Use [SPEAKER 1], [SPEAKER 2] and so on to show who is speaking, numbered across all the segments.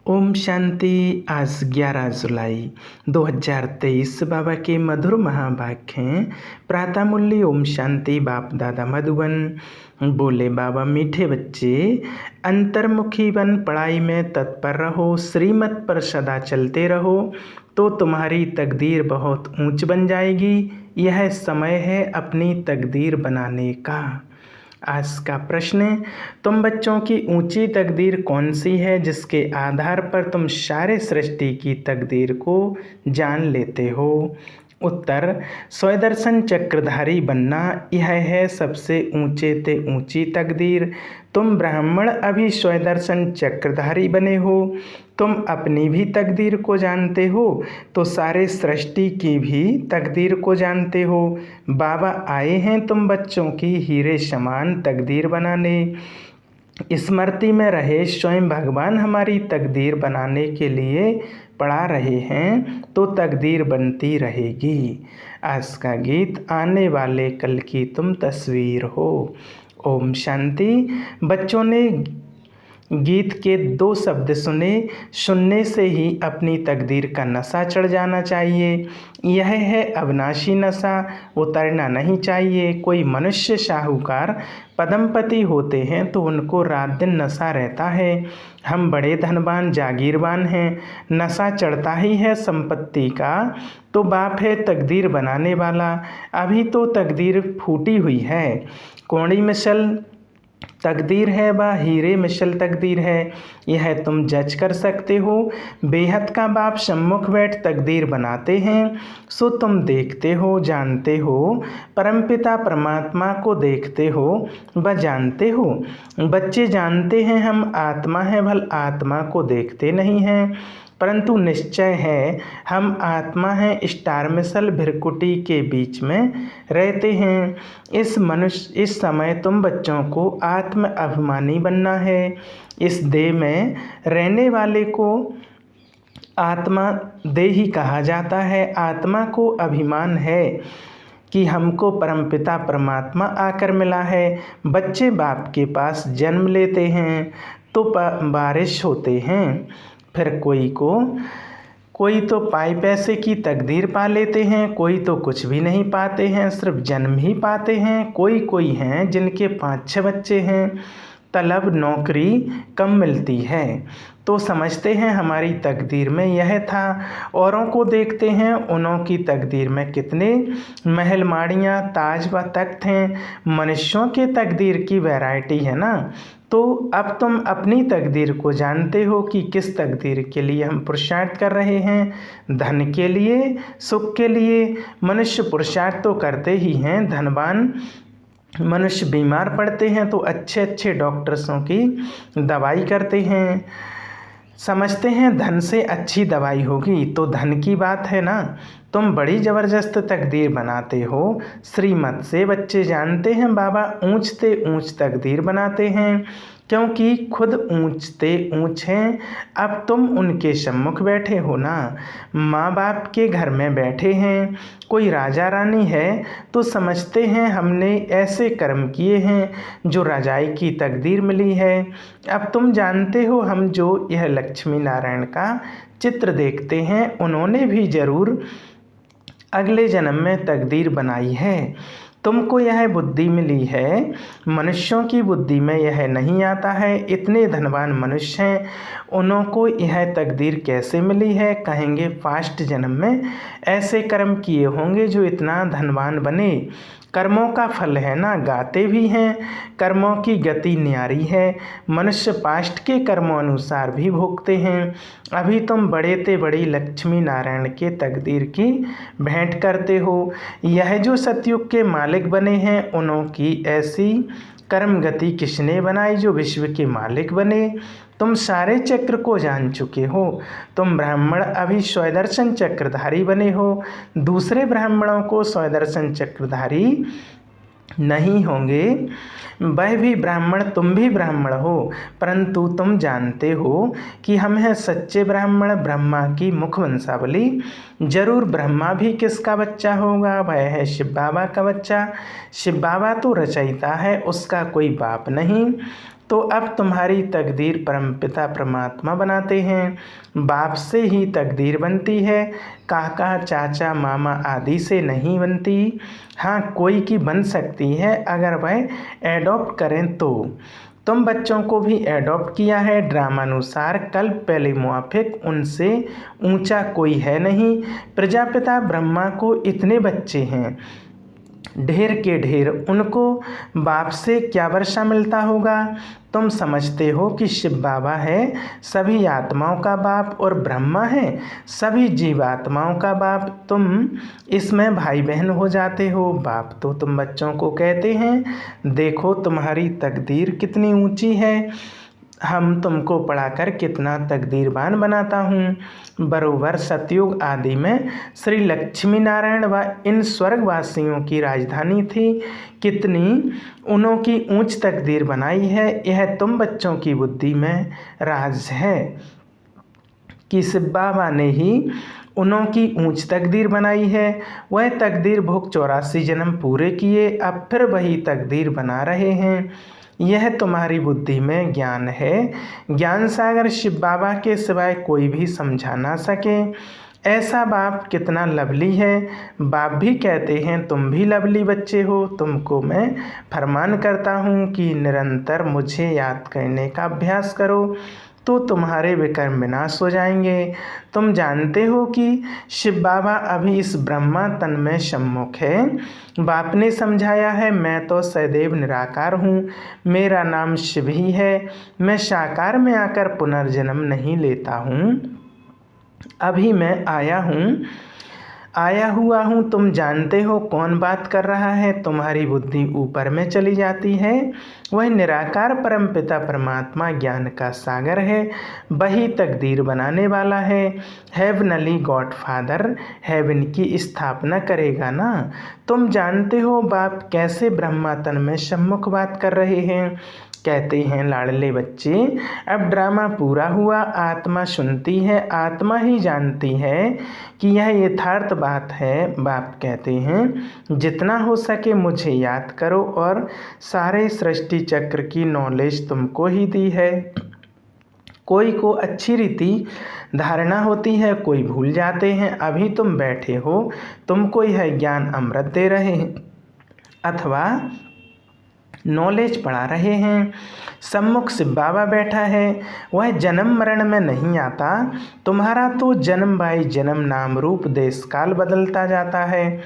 [SPEAKER 1] ओम शांति। आज 11 जुलाई 2023 बाबा के मधुर महावाक्य हैं। प्रातः मूल्य ओम शांति। बाप दादा मधुबन। बोले बाबा, मीठे बच्चे अंतर्मुखी बन पढ़ाई में तत्पर रहो, श्रीमत पर सदा चलते रहो तो तुम्हारी तकदीर बहुत ऊंच बन जाएगी। यह समय है अपनी तकदीर बनाने का। आज का प्रश्न है, तुम बच्चों की ऊंची तकदीर कौन सी है जिसके आधार पर तुम सारे सृष्टि की तकदीर को जान लेते हो? उत्तर, स्वदर्शन चक्रधारी बनना, यह है सबसे ऊंचे ते ऊंची तकदीर। तुम ब्राह्मण अभी स्वदर्शन चक्रधारी बने हो, तुम अपनी भी तकदीर को जानते हो तो सारे सृष्टि की भी तकदीर को जानते हो। बाबा आए हैं तुम बच्चों की हीरे समान तकदीर बनाने। स्मृति में रहे स्वयं भगवान हमारी तकदीर बनाने के लिए पढ़ा रहे हैं तो तकदीर बनती रहेगी। आज का गीत, आने वाले कल की तुम तस्वीर हो। ओम शांति। बच्चों ने गीत के 2 शब्द सुनने से ही अपनी तकदीर का नशा चढ़ जाना चाहिए। यह है अविनाशी नशा, उतरना नहीं चाहिए। कोई मनुष्य साहूकार पदमपति होते हैं तो उनको रात दिन नशा रहता है। हम बड़े धनवान जागीरवान हैं, नशा चढ़ता ही है संपत्ति का। तो बाप है तकदीर बनाने वाला, अभी तो तकदीर फूटी हुई है। कौड़ी मिसल तकदीर है व हीरे मिसल तकदीर है, यह तुम जज कर सकते हो। बेहद का बाप सम्मुख बैठ तकदीर बनाते हैं, सो तुम देखते हो, जानते हो। परमपिता परमात्मा को देखते हो व जानते हो। बच्चे जानते हैं हम आत्मा हैं, भल आत्मा को देखते नहीं हैं, परंतु निश्चय है हम आत्मा हैं। स्टार मिसल भिरकुटी के बीच में रहते हैं। इस समय तुम बच्चों को आत्म अभिमानी बनना है। इस देह में रहने वाले को आत्मा देही कहा जाता है। आत्मा को अभिमान है कि हमको परमपिता परमात्मा आकर मिला है। बच्चे बाप के पास जन्म लेते हैं तो बारिश होते हैं, फिर कोई तो पाई पैसे की तकदीर पा लेते हैं, कोई तो कुछ भी नहीं पाते हैं, सिर्फ जन्म ही पाते हैं। कोई हैं जिनके 5-6 बच्चे हैं, तलब नौकरी कम मिलती है तो समझते हैं हमारी तकदीर में यह था। औरों को देखते हैं उनों की तकदीर में कितने महल माड़ियाँ ताज व तख्त हैं। मनुष्यों के तकदीर की वैरायटी है ना। तो अब तुम अपनी तकदीर को जानते हो कि किस तकदीर के लिए हम पुरुषार्थ कर रहे हैं। धन के लिए, सुख के लिए मनुष्य पुरुषार्थ तो करते ही हैं। धनवान मनुष्य बीमार पड़ते हैं तो अच्छे अच्छे डॉक्टर्सों की दवाई करते हैं, समझते हैं धन से अच्छी दवाई होगी। तो धन की बात है ना। तुम बड़ी ज़बरदस्त तकदीर बनाते हो। श्रीमत से बच्चे जानते हैं बाबा ऊंचते ऊंच तकदीर बनाते हैं, क्योंकि खुद ऊंचते ऊंच हैं। अब तुम उनके सम्मुख बैठे हो ना, माँ बाप के घर में बैठे हैं। कोई राजा रानी है तो समझते हैं हमने ऐसे कर्म किए हैं जो राजाई की तकदीर मिली है। अब तुम जानते हो हम जो यह लक्ष्मी नारायण का चित्र देखते हैं उन्होंने भी ज़रूर अगले जन्म में तकदीर बनाई है। तुमको यह बुद्धि मिली है, मनुष्यों की बुद्धि में यह नहीं आता है। इतने धनवान मनुष्य हैं, उन्हों को यह तकदीर कैसे मिली है? कहेंगे फास्ट जन्म में ऐसे कर्म किए होंगे जो इतना धनवान बने। कर्मों का फल है ना, गाते भी हैं। कर्मों की गति न्यारी है, मनुष्य पास्ट के कर्मों अनुसार भी भोगते हैं। अभी तुम बड़े ते बड़ी लक्ष्मी नारायण के तकदीर की भेंट करते हो। यह जो सतयुग के मालिक बने हैं उन्हों की ऐसी कर्म गति किसने बनाई जो विश्व के मालिक बने? तुम सारे चक्र को जान चुके हो। तुम ब्राह्मण अभी स्वदर्शन चक्रधारी बने हो। दूसरे ब्राह्मणों को स्वदर्शन चक्रधारी नहीं होंगे, वह भी ब्राह्मण, तुम भी ब्राह्मण हो, परंतु तुम जानते हो कि हम हैं सच्चे ब्राह्मण, ब्रह्मा की मुख वंशावली। जरूर ब्रह्मा भी किसका बच्चा होगा? वह है शिव बाबा का बच्चा। शिव बाबा तो रचयिता है, उसका कोई बाप नहीं। तो अब तुम्हारी तकदीर परमपिता परमात्मा बनाते हैं। बाप से ही तकदीर बनती है, काका चाचा मामा आदि से नहीं बनती। हाँ, कोई की बन सकती है अगर वह एडॉप्ट करें तो। तुम बच्चों को भी एडॉप्ट किया है ड्रामानुसार, कल्प पहले मुआफिक उनसे ऊंचा कोई है नहीं। प्रजापिता ब्रह्मा को इतने बच्चे हैं, ढेर के ढेर, उनको बाप से क्या वर्षा मिलता होगा। तुम समझते हो कि शिव बाबा है सभी आत्माओं का बाप और ब्रह्मा है सभी जीवात्माओं का बाप। तुम इसमें भाई बहन हो जाते हो। बाप तो तुम बच्चों को कहते हैं, देखो तुम्हारी तकदीर कितनी ऊंची है, हम तुमको पढ़ाकर कितना तकदीरवान बनाता हूँ। बरोबर सतयुग आदि में श्री लक्ष्मी नारायण व इन स्वर्गवासियों की राजधानी थी, कितनी उन्हों की ऊंच तकदीर बनाई है। यह तुम बच्चों की बुद्धि में राज है कि शिव बाबा ने ही उन्हों की ऊंच तकदीर बनाई है। वह तकदीर भोग 84 जन्म पूरे किए, अब फिर वही तकदीर बना रहे हैं। यह तुम्हारी बुद्धि में ज्ञान है। ज्ञान सागर शिव बाबा के सिवाय कोई भी समझा ना सके। ऐसा बाप कितना लवली है। बाप भी कहते हैं तुम भी लवली बच्चे हो। तुमको मैं फरमान करता हूँ कि निरंतर मुझे याद करने का अभ्यास करो तो तुम्हारे विकर्म विनाश हो जाएंगे। तुम जानते हो कि शिव बाबा अभी इस ब्रह्मा तन में सम्मुख है। बाप ने समझाया है, मैं तो सदैव निराकार हूँ, मेरा नाम शिव ही है। मैं साकार में आकर पुनर्जन्म नहीं लेता हूँ, अभी मैं आया हुआ हूँ। तुम जानते हो कौन बात कर रहा है। तुम्हारी बुद्धि ऊपर में चली जाती है। वह निराकार परमपिता परमात्मा ज्ञान का सागर है, वही तकदीर बनाने वाला है। हेवनली गॉड फादर हेवन की स्थापना करेगा ना। तुम जानते हो बाप कैसे ब्रह्मा तन में सम्मुख बात कर रहे हैं। कहते हैं लाडले बच्चे, अब ड्रामा पूरा हुआ, आत्मा सुनती है, आत्मा ही जानती है कि यह यथार्थ बात है। बाप कहते हैं जितना हो सके मुझे याद करो, और सारे सृष्टि चक्र की नॉलेज तुमको ही दी है। कोई को अच्छी रीति धारणा होती है, कोई भूल जाते हैं। अभी तुम बैठे हो, तुमको यह ज्ञान अमृत दे रहे हैं अथवा नॉलेज पढ़ा रहे हैं। सम्मुख शिव बाबा बैठा है, वह जन्म मरण में नहीं आता। तुम्हारा तो जन्म बाई जन्म नाम रूप देश काल बदलता जाता है,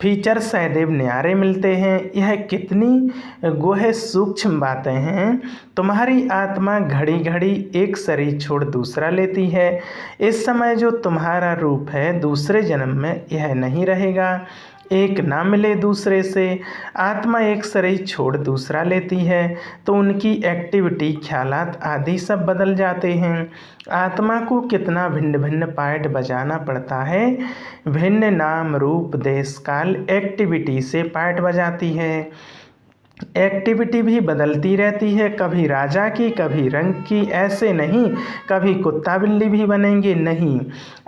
[SPEAKER 1] फीचर सदैव न्यारे मिलते हैं। यह कितनी गोहे सूक्ष्म बातें हैं। तुम्हारी आत्मा घड़ी घड़ी एक शरीर छोड़ दूसरा लेती है। इस समय जो तुम्हारा रूप है, दूसरे जन्म में यह नहीं रहेगा। एक ना मिले दूसरे से, आत्मा एक शरीर छोड़ दूसरा लेती है तो उनकी एक्टिविटी, ख्यालात आदि सब बदल जाते हैं। आत्मा को कितना भिन्न भिन्न पार्ट बजाना पड़ता है। भिन्न नाम रूप देश काल एक्टिविटी से पार्ट बजाती है। एक्टिविटी भी बदलती रहती है, कभी राजा की कभी रंग की, ऐसे नहीं कभी कुत्ता बिल्ली भी बनेंगे, नहीं।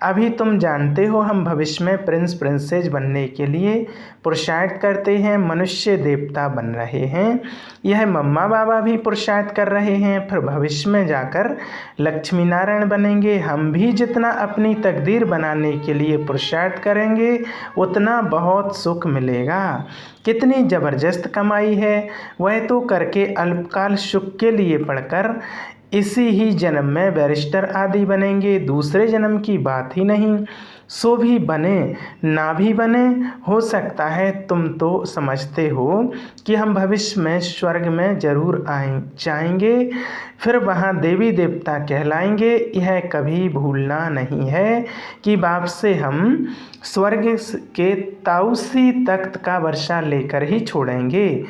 [SPEAKER 1] अभी तुम जानते हो हम भविष्य में प्रिंस प्रिंसेस बनने के लिए पुरुषार्थ करते हैं, मनुष्य देवता बन रहे हैं। यह मम्मा बाबा भी पुरुषार्थ कर रहे हैं, फिर भविष्य में जाकर लक्ष्मी नारायण बनेंगे। हम भी जितना अपनी तकदीर बनाने के लिए पुरुषार्थ करेंगे उतना बहुत सुख मिलेगा। कितनी ज़बरदस्त कमाई है। वह तो करके अल्पकाल सुख के लिए पढ़कर इसी ही जन्म में बैरिस्टर आदि बनेंगे, दूसरे जन्म की बात ही नहीं। सो भी बने ना भी बने, हो सकता है तुम तो समझते हो कि हम भविष्य में स्वर्ग में जरूर जाएंगे, फिर वहाँ देवी देवता कहलाएंगे। यह कभी भूलना नहीं है कि बाप से हम स्वर्ग के ताउसी तख्त का वर्षा लेकर ही छोड़ेंगे,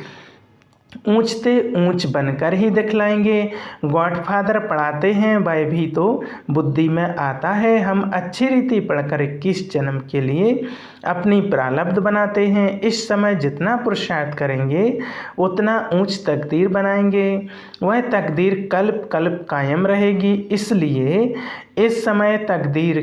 [SPEAKER 1] ऊंचते ऊंच बनकर ही दिखलाएंगे। गॉडफादर पढ़ाते हैं, वह भी तो बुद्धि में आता है। हम अच्छी रीति पढ़कर 21 जन्म के लिए अपनी प्रारब्ध बनाते हैं। इस समय जितना पुरुषार्थ करेंगे उतना ऊंच तकदीर बनाएंगे। वह तकदीर कल्प कल्प कायम रहेगी। इसलिए इस समय तकदीर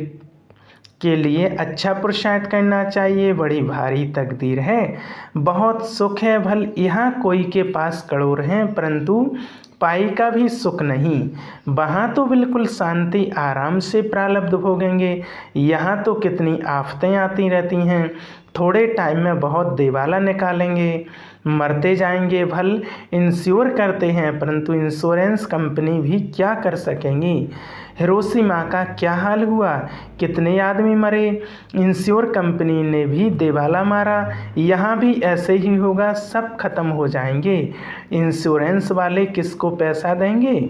[SPEAKER 1] के लिए अच्छा पुरुषार्थ करना चाहिए। बड़ी भारी तकदीर है, बहुत सुख है। भल यहाँ कोई के पास करोड़ हैं परंतु पाई का भी सुख नहीं। वहाँ तो बिल्कुल शांति आराम से प्रारब्ध भोगेंगे, यहाँ तो कितनी आफतें आती रहती हैं। थोड़े टाइम में बहुत दिवाला निकालेंगे, मरते जाएंगे। भल इंश्योर करते हैं परंतु इंश्योरेंस कंपनी भी क्या कर सकेंगी। हिरोशिमा का क्या हाल हुआ, कितने आदमी मरे, इंश्योर कंपनी ने भी दिवाला मारा। यहाँ भी ऐसे ही होगा, सब खत्म हो जाएंगे। इंश्योरेंस वाले किसको पैसा देंगे,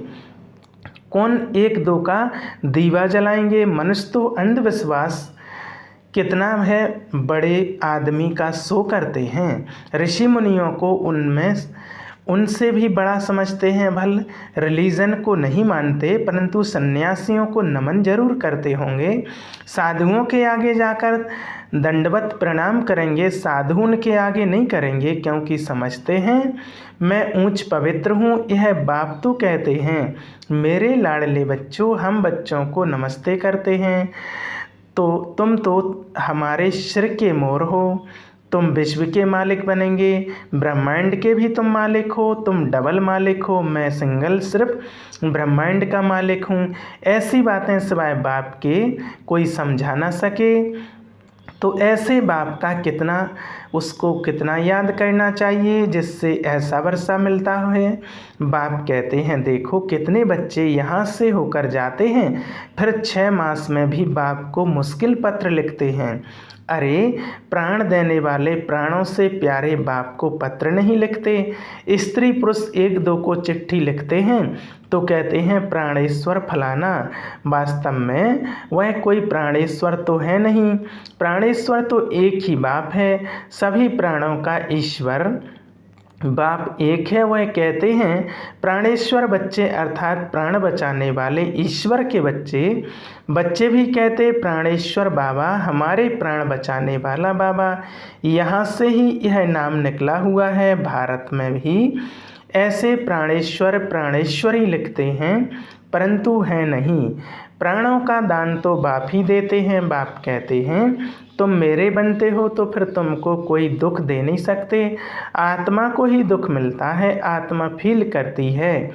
[SPEAKER 1] कौन एक दो का दीवा जलाएंगे। मनुष्य तो अंधविश्वास कितना है, बड़े आदमी का शो करते हैं। ऋषि मुनियों को उनसे भी बड़ा समझते हैं। भल रिलीजन को नहीं मानते परंतु सन्यासियों को नमन जरूर करते होंगे। साधुओं के आगे जाकर दंडवत प्रणाम करेंगे, साधु उनके आगे नहीं करेंगे क्योंकि समझते हैं मैं ऊंच पवित्र हूँ। यह बाप तो कहते हैं मेरे लाडले बच्चों, हम बच्चों को नमस्ते करते हैं। तो तुम तो हमारे सिर के मोर हो, तुम विश्व के मालिक बनेंगे, ब्रह्मांड के भी तुम मालिक हो। तुम डबल मालिक हो, मैं सिंगल सिर्फ ब्रह्मांड का मालिक हूँ। ऐसी बातें सिवाय बाप के कोई समझा ना सके। तो ऐसे बाप का उसको कितना याद करना चाहिए जिससे ऐसा वर्षा मिलता है। बाप कहते हैं देखो कितने बच्चे यहाँ से होकर जाते हैं, फिर 6 मास में भी बाप को मुश्किल पत्र लिखते हैं। अरे प्राण देने वाले प्राणों से प्यारे बाप को पत्र नहीं लिखते। स्त्री पुरुष एक दो को चिट्ठी लिखते हैं तो कहते हैं प्राणेश्वर फलाना। वास्तव में वह कोई प्राणेश्वर तो है नहीं, प्राणेश्वर तो एक ही बाप है, सभी प्राणों का ईश्वर बाप एक है। वह कहते हैं प्राणेश्वर बच्चे अर्थात प्राण बचाने वाले ईश्वर के बच्चे भी कहते प्राणेश्वर बाबा, हमारे प्राण बचाने वाला बाबा। यहाँ से ही यह नाम निकला हुआ है। भारत में भी ऐसे प्राणेश्वर प्राणेश्वरी लिखते हैं परंतु है नहीं। प्राणों का दान तो बाप ही देते हैं। बाप कहते हैं तुम मेरे बनते हो तो फिर तुमको कोई दुख दे नहीं सकते। आत्मा को ही दुख मिलता है, आत्मा फील करती है।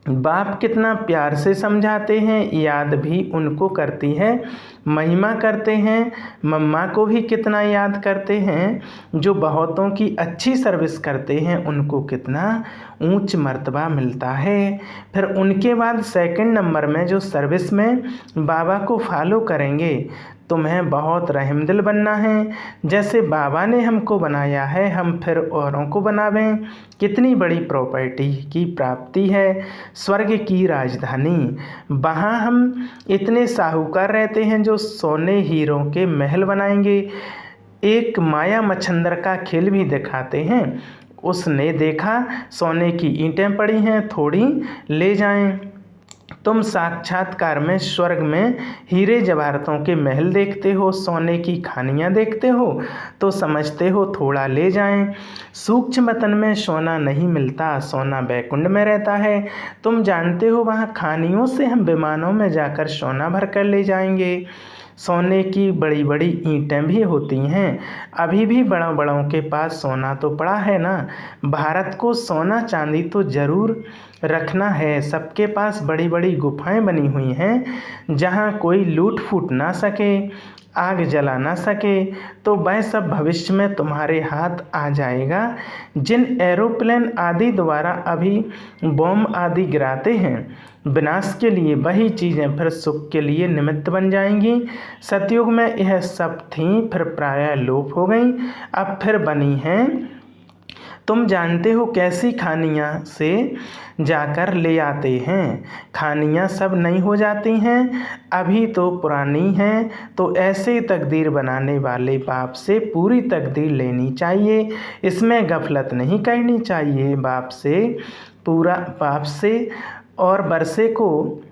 [SPEAKER 1] बाप कितना प्यार से समझाते हैं, याद भी उनको करती है, महिमा करते हैं। मम्मा को भी कितना याद करते हैं। जो बहुतों की अच्छी सर्विस करते हैं उनको कितना ऊंच मर्तबा मिलता है। फिर उनके बाद सेकंड नंबर में जो सर्विस में बाबा को फॉलो करेंगे, तुम्हें बहुत रहमदिल बनना है। जैसे बाबा ने हमको बनाया है हम फिर औरों को बनावें। कितनी बड़ी प्रॉपर्टी की प्राप्ति है, स्वर्ग की राजधानी। वहाँ हम इतने साहूकार रहते हैं जो सोने हीरों के महल बनाएंगे। एक माया मच्छंदर का खेल भी दिखाते हैं। उसने देखा सोने की ईंटें पड़ी हैं, थोड़ी ले जाएं। तुम साक्षात्कार में स्वर्ग में हीरे जवाहरातों के महल देखते हो, सोने की खानियाँ देखते हो तो समझते हो थोड़ा ले जाएं। सूक्ष्म वतन में सोना नहीं मिलता, सोना बैकुंठ में रहता है। तुम जानते हो वहाँ खानियों से हम विमानों में जाकर सोना भर कर ले जाएंगे। सोने की बड़ी बड़ी ईंटें भी होती हैं। अभी भी बड़ों बड़ों के पास सोना तो पड़ा है ना। भारत को सोना चांदी तो ज़रूर रखना है। सबके पास बड़ी बड़ी गुफाएं बनी हुई हैं जहां कोई लूट फूट ना सके, आग जला ना सके। तो वह सब भविष्य में तुम्हारे हाथ आ जाएगा। जिन एरोप्लेन आदि द्वारा अभी बम आदि गिराते हैं विनाश के लिए, वही चीज़ें फिर सुख के लिए निमित्त बन जाएंगी। सतयुग में यह सब थीं, फिर प्रायः लोप हो गई, अब फिर बनी हैं। तुम जानते हो कैसी खानियाँ से जाकर ले आते हैं। खानियाँ सब नई हो जाती हैं, अभी तो पुरानी हैं। तो ऐसे तकदीर बनाने वाले बाप से पूरी तकदीर लेनी चाहिए, इसमें गफलत नहीं करनी चाहिए। बाप से और बरसे को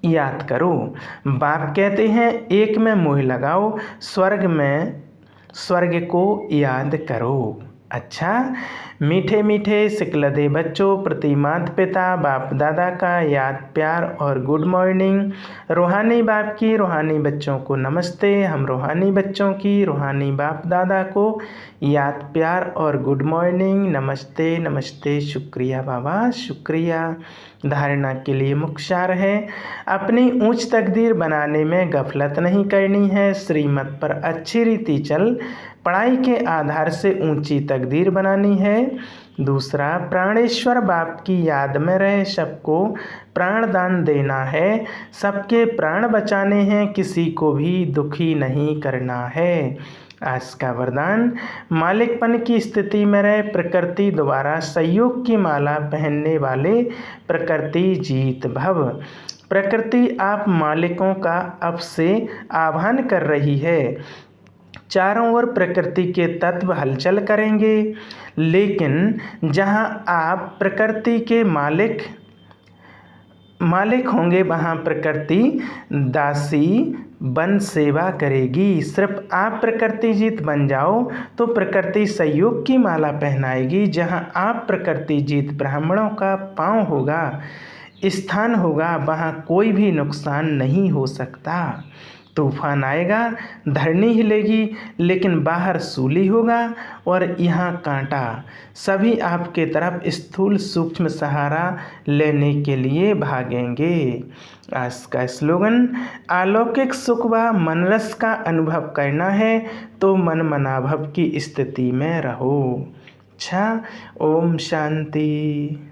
[SPEAKER 1] याद करो। बाप कहते हैं एक में मोह लगाओ, स्वर्ग को याद करो। अच्छा, मीठे मीठे सिकलधे बच्चों प्रति माता पिता बाप दादा का याद प्यार और गुड मॉर्निंग। रूहानी बाप की रूहानी बच्चों को नमस्ते। हम रूहानी बच्चों की रूहानी बाप दादा को याद प्यार और गुड मॉर्निंग। नमस्ते नमस्ते। शुक्रिया बाबा शुक्रिया। धारणा के लिए मुख्य सार है, अपनी ऊंच तकदीर बनाने में गफलत नहीं करनी है। श्रीमत पर अच्छी रीति चल पढ़ाई के आधार से ऊंची तकदीर बनानी है। दूसरा, प्राणेश्वर बाप की याद में रहे सबको प्राणदान देना है। सबके प्राण बचाने हैं, किसी को भी दुखी नहीं करना है। आज का वरदान, मालिकपन की स्थिति में रहे प्रकृति द्वारा सहयोग की माला पहनने वाले प्रकृति जीत भव। प्रकृति आप मालिकों का अब से आह्वान कर रही है। चारों ओर प्रकृति के तत्व हलचल करेंगे, लेकिन जहां आप प्रकृति के मालिक होंगे वहाँ प्रकृति दासी बन सेवा करेगी। सिर्फ आप प्रकृति जीत बन जाओ तो प्रकृति सहयोग की माला पहनाएगी। जहाँ आप प्रकृति जीत ब्राह्मणों का पांव होगा, स्थान होगा, वहाँ कोई भी नुकसान नहीं हो सकता। तूफान आएगा, धरनी हिलेगी, लेकिन बाहर सूली होगा और यहाँ कांटा। सभी आपके तरफ स्थूल सूक्ष्म सहारा लेने के लिए भागेंगे। आज का स्लोगन, अलौकिक सुख व मनरस का अनुभव करना है तो मन मनाभव की स्थिति में रहो। अच्छा, ओम शांति।